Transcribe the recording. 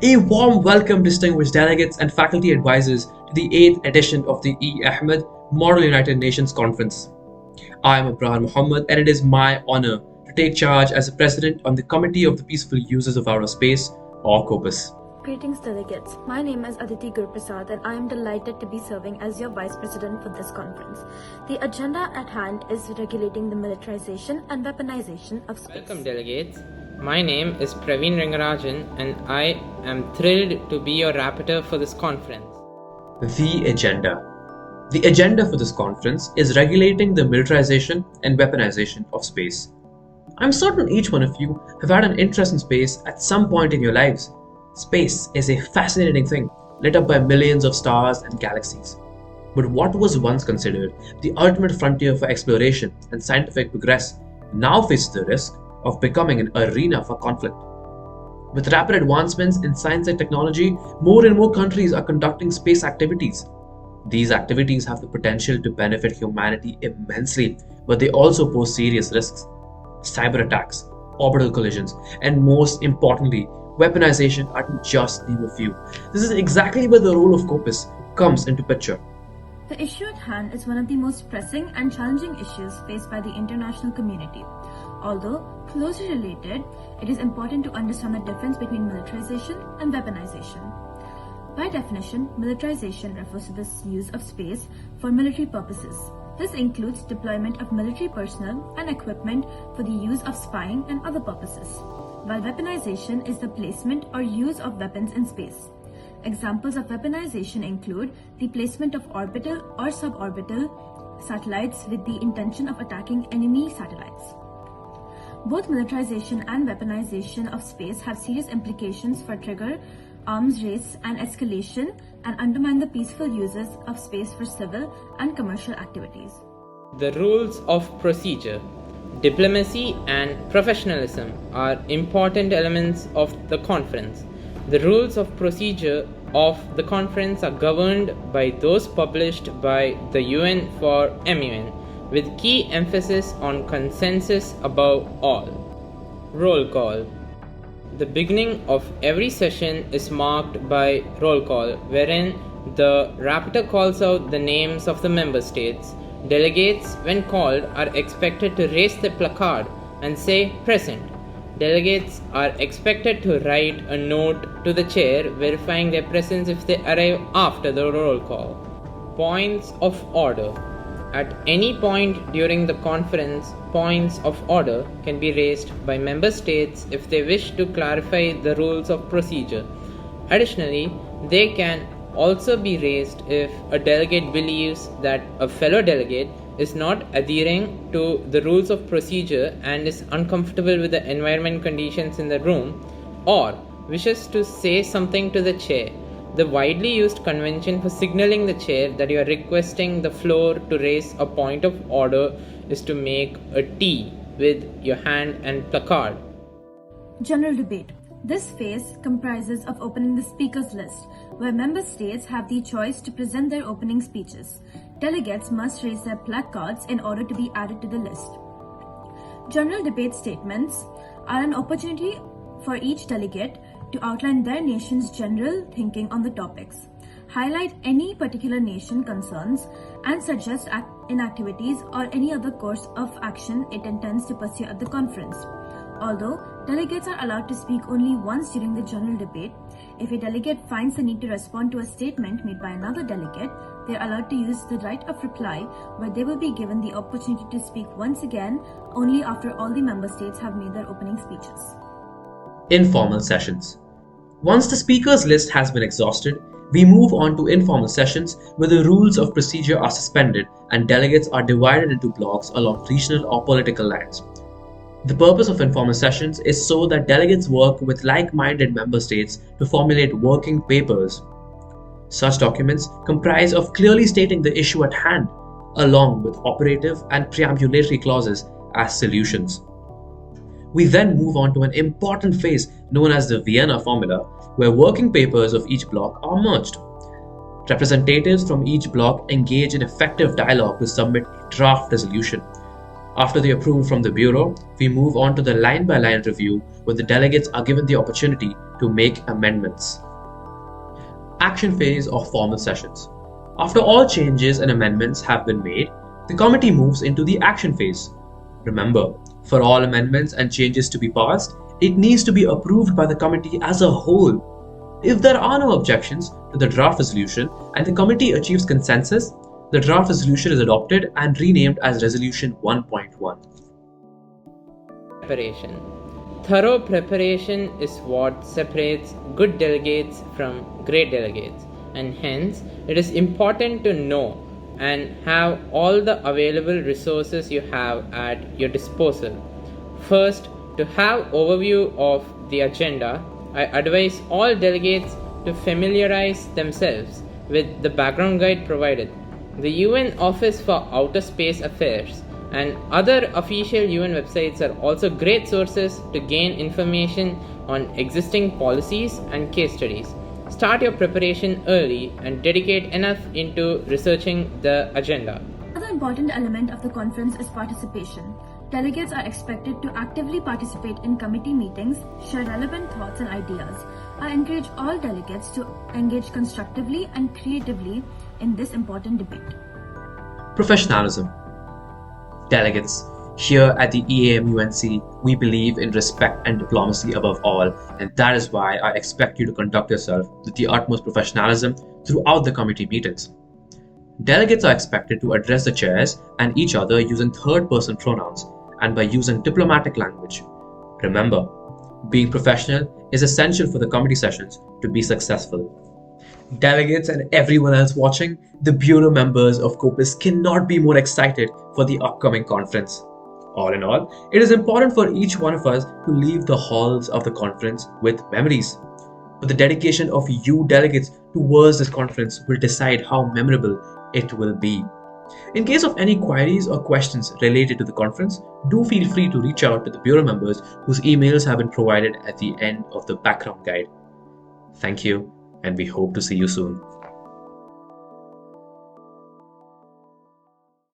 A warm welcome, distinguished delegates and faculty advisors, to the 8th edition of the Eamunc Model United Nations Conference. I am Abraham Muhammad, and it is my honor to take charge as the President on the Committee of the Peaceful Users of Outer Space, or Copuos. Greetings, delegates. My name is Aditi Gurprasad, and I am delighted to be serving as your Vice President for this conference. The agenda at hand is regulating the militarization and weaponization of space. Welcome, delegates. My name is Praveen Rangarajan, and I am thrilled to be your rapporteur for this conference. The agenda. The agenda for this conference is regulating the militarization and weaponization of space. I'm certain each one of you have had an interest in space at some point in your lives. Space is a fascinating thing, lit up by millions of stars and galaxies. But what was once considered the ultimate frontier for exploration and scientific progress now faces the risk of becoming an arena for conflict. With rapid advancements in science and technology, more and more countries are conducting space activities. These activities have the potential to benefit humanity immensely, but they also pose serious risks. Cyber attacks, orbital collisions, and most importantly, weaponization are to just name a few. This is exactly where the role of Copuos comes into picture. The issue at hand is one of the most pressing and challenging issues faced by the international community. Although closely related, it is important to understand the difference between militarization and weaponization. By definition, militarization refers to the use of space for military purposes. This includes deployment of military personnel and equipment for the use of spying and other purposes, while weaponization is the placement or use of weapons in space. Examples of weaponization include the placement of orbital or suborbital satellites with the intention of attacking enemy satellites. Both militarization and weaponization of space have serious implications for trigger arms race and escalation and undermine the peaceful uses of space for civil and commercial activities. The rules of procedure, diplomacy, and professionalism are important elements of the conference. The rules of procedure of the conference are governed by those published by the UN for Eamunc, with key emphasis on consensus above all. Roll call. The beginning of every session is marked by roll call, wherein the rapporteur calls out the names of the member states. Delegates, when called, are expected to raise the placard and say present. Delegates are expected to write a note to the chair verifying their presence if they arrive after the roll call. Points of order. At any point during the conference, points of order can be raised by member states if they wish to clarify the rules of procedure. Additionally, they can also be raised if a delegate believes that a fellow delegate is not adhering to the rules of procedure and is uncomfortable with the environment conditions in the room, or wishes to say something to the chair. The widely used convention for signaling the chair that you are requesting the floor to raise a point of order is to make a T with your hand and placard. General debate. This phase comprises of opening the speakers list, where member states have the choice to present their opening speeches. Delegates must raise their placards in order to be added to the list. General debate statements are an opportunity for each delegate to outline their nation's general thinking on the topics, highlight any particular nation concerns, and suggest inactivities or any other course of action it intends to pursue at the conference. Although delegates are allowed to speak only once during the general debate, if a delegate finds the need to respond to a statement made by another delegate, they are allowed to use the right of reply, where they will be given the opportunity to speak once again only after all the member states have made their opening speeches. Informal sessions. Once the speakers list has been exhausted, we move on to informal sessions where the rules of procedure are suspended and delegates are divided into blocks along regional or political lines. The purpose of informal sessions is so that delegates work with like-minded member states to formulate working papers. Such documents comprise of clearly stating the issue at hand, along with operative and preambulatory clauses as solutions. We then move on to an important phase known as the Vienna Formula, where working papers of each bloc are merged. Representatives from each bloc engage in effective dialogue to submit a draft resolution. After the approval from the Bureau, we move on to the line-by-line review, where the delegates are given the opportunity to to make amendments. Action phase of formal sessions. After all changes and amendments have been made, the committee moves into the action phase. Remember, for all amendments and changes to be passed, it needs to be approved by the committee as a whole. If there are no objections to the draft resolution and the committee achieves consensus, the draft resolution is adopted and renamed as Resolution 1.1. Preparation. Thorough preparation is what separates good delegates from great delegates, and hence it is important to know and have all the available resources you have at your disposal. First, to have overview of the agenda, I advise all delegates to familiarize themselves with the background guide provided. The UN Office for Outer Space Affairs and other official UN websites are also great sources to gain information on existing policies and case studies. Start your preparation early and dedicate enough into researching the agenda. Another important element of the conference is participation. Delegates are expected to actively participate in committee meetings, share relevant thoughts and ideas. I encourage all delegates to engage constructively and creatively in this important debate. Professionalism. Delegates, here at the Eamunc, we believe in respect and diplomacy above all, and that is why I expect you to conduct yourself with the utmost professionalism throughout the committee meetings. Delegates are expected to address the chairs and each other using third-person pronouns and by using diplomatic language. Remember, being professional is essential for the committee sessions to be successful. Delegates and everyone else watching, the Bureau members of Copuos cannot be more excited for the upcoming conference. All in all, it is important for each one of us to leave the halls of the conference with memories. But the dedication of you delegates towards this conference will decide how memorable it will be. In case of any queries or questions related to the conference, do feel free to reach out to the Bureau members whose emails have been provided at the end of the background guide. Thank you, and we hope to see you soon.